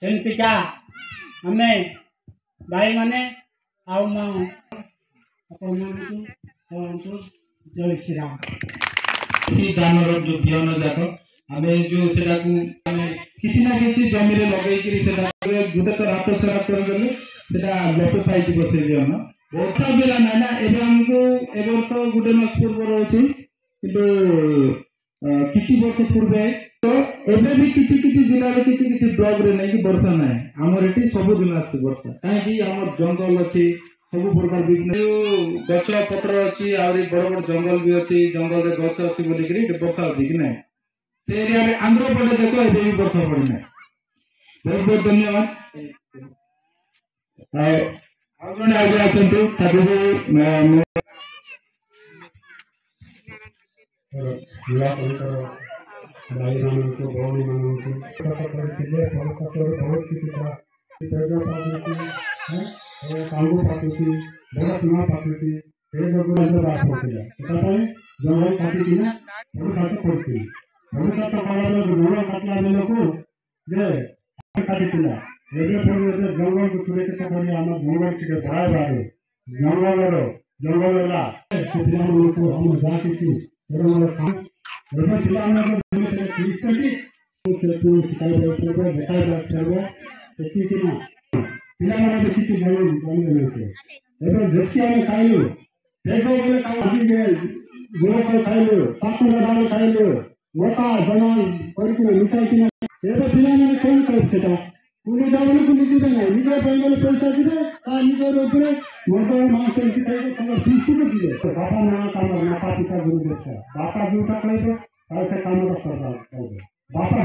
सेमतिका आमे भाई माने आउ म आपको जय श्री राम दानर जो बिहन जाक आम जो किसी ना किसी जमी लगे गोटे तो रात सारा करदेले लोप पाई से बिहन वर्षा बेला ना ना एमको तो गोटे मास पूर्व अच्छी कि किसी वर्ष पूर्वे तो एबे भी किसी किसी जिले में किसी किसी ब्लॉक रे नहीं कि वर्षा ना आमर ये सब दिन आस वर्षा कहीं आम जंगल अच्छी सब प्रकार विभिन्न गछ पत्र अच्छी आहरी बड़ बड़ जंगल भी अच्छी जंगल रे गछ अच्छी बोलिक वर्षा अच्छी कि ना से एरिया में आंध्र प्रदेश देखो ये भी वर्षा पड़ी ना बहुत बहुत धन्यवाद आगे भाई मान को भौणी मान बड़ा सीमा पाती जंगल काटी पड़ती भविष्य ऋण काटला बेलू काटी जंगल को सुरक्षित कर आम जंगल टे बाहर बाहर जंगल जंगल हम जाती खाइलु खाइलु खाइलु मोटा जंगल मिसाई कौन कर पुलिस निजे ना निजे पैसा दिए निजर बापा ना कम माता पिता गुरु बापा जोटा कह काम बापा